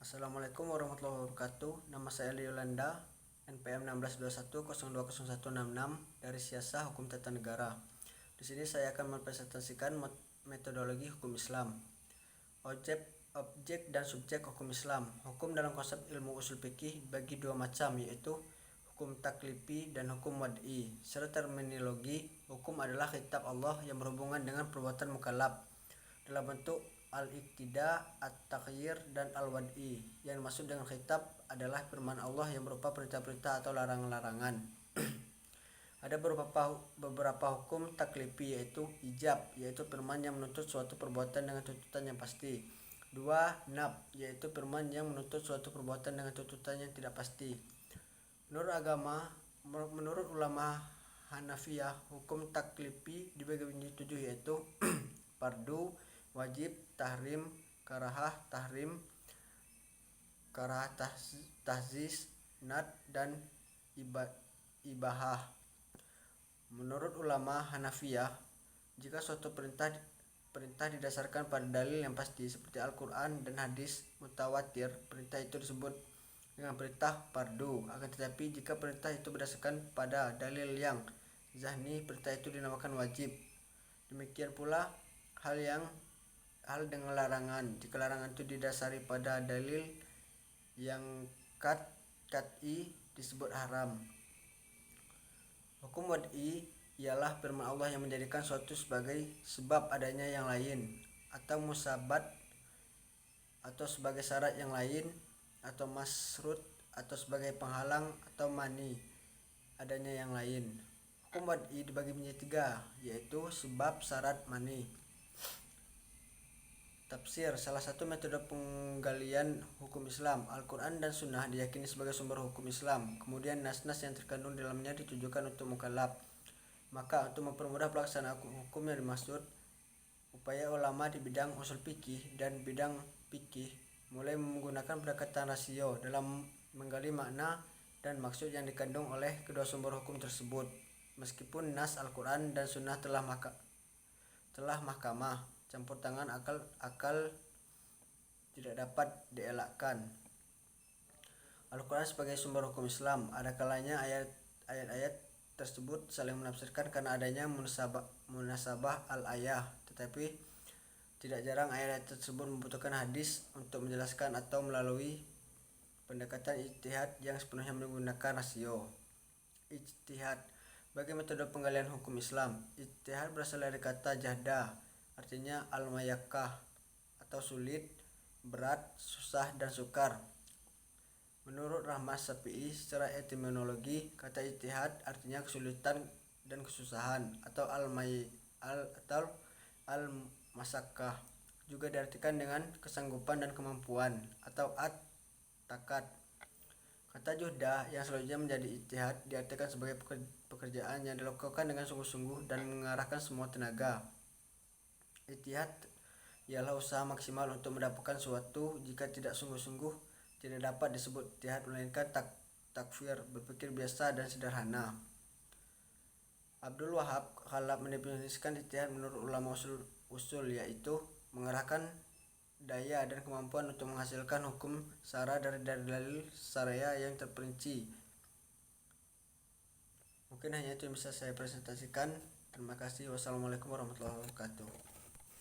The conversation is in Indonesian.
Assalamualaikum warahmatullahi wabarakatuh. Nama saya Yolanda, NPM 1621020166 dari Siasah Hukum Tata Negara. Di sini saya akan mempresentasikan metodologi hukum Islam. Objek dan subjek hukum Islam. Hukum dalam konsep ilmu usul fikih bagi dua macam, yaitu hukum taklifi dan hukum wad'i. Secara terminologi, hukum adalah kitab Allah yang berhubungan dengan perbuatan mukallaf dalam bentuk al-iqtida, at-taghyir, dan al-wad'i. Yang dimaksud dengan kitab adalah firman Allah yang berupa perintah-perintah atau larangan-larangan. Ada beberapa hukum taklifi, yaitu ijab, yaitu firman yang menuntut suatu perbuatan dengan tuntutan yang pasti. 2. Nab, yaitu firman yang menuntut suatu perbuatan dengan tuntutan yang tidak pasti. Menurut ulama Hanafiyah, hukum taklifi dibagi menjadi 7, yaitu fardu, wajib, tahrim, karahah, tahzis, nad, dan ibahah. Menurut ulama Hanafiyah, jika suatu perintah didasarkan pada dalil yang pasti seperti Al-Quran dan hadis mutawatir, perintah itu disebut dengan perintah fardu. Akan tetapi jika perintah itu berdasarkan pada dalil yang zahni, perintah itu dinamakan wajib. Demikian pula hal dengan larangan. Jika larangan itu didasari pada dalil yang qat'i, disebut haram. Hukum wad'i ialah firman Allah yang menjadikan suatu sebagai sebab adanya yang lain, atau musabbat, atau sebagai syarat yang lain, atau masrut, atau sebagai penghalang atau mani adanya yang lain. Hukum wad'i dibagi menjadi 3, yaitu sebab, syarat, mani. Tafsir. Salah satu metode penggalian hukum Islam. Al-Quran dan Sunnah diyakini sebagai sumber hukum Islam. Kemudian nas-nas yang terkandung dalamnya ditujukan untuk mukallaf. Maka untuk mempermudah pelaksanaan hukum yang dimaksud, upaya ulama di bidang usul fikih dan bidang fikih mulai menggunakan pendekatan rasio dalam menggali makna dan maksud yang dikandung oleh kedua sumber hukum tersebut. Meskipun nas Al-Quran dan Sunnah telah mahkamah campur tangan akal tidak dapat dielakkan. Al-Quran sebagai sumber hukum Islam, ada kalanya ayat-ayat tersebut saling menafsirkan karena adanya munasabah al-ayah, tetapi tidak jarang ayat tersebut membutuhkan hadis untuk menjelaskan atau melalui pendekatan ijtihad yang sepenuhnya menggunakan rasio. Ijtihad. Bagi metode penggalian hukum Islam, ijtihad berasal dari kata jahda, artinya al-mayakkah atau sulit, berat, susah, dan sukar. Menurut Rahmat Syafi'i, secara etimologi, kata ijtihad artinya kesulitan dan kesusahan, atau al-masakkah. Juga diartikan dengan kesanggupan dan kemampuan, atau at-takat. Kata juhda yang selanjutnya menjadi ijtihad diartikan sebagai pekerjaan yang dilakukan dengan sungguh-sungguh dan mengarahkan semua tenaga. Ijtihad ialah usaha maksimal untuk mendapatkan sesuatu. Jika tidak sungguh-sungguh, tidak dapat disebut ijtihad, melainkan takfir, berpikir biasa dan sederhana. Abdul Wahab Khalaf mendefinisikan ijtihad menurut ulama usul, yaitu mengarahkan daya dan kemampuan untuk menghasilkan hukum syara dari dalil syariah yang terperinci. Mungkin hanya itu yang bisa saya presentasikan. Terima kasih. Wassalamualaikum warahmatullahi wabarakatuh.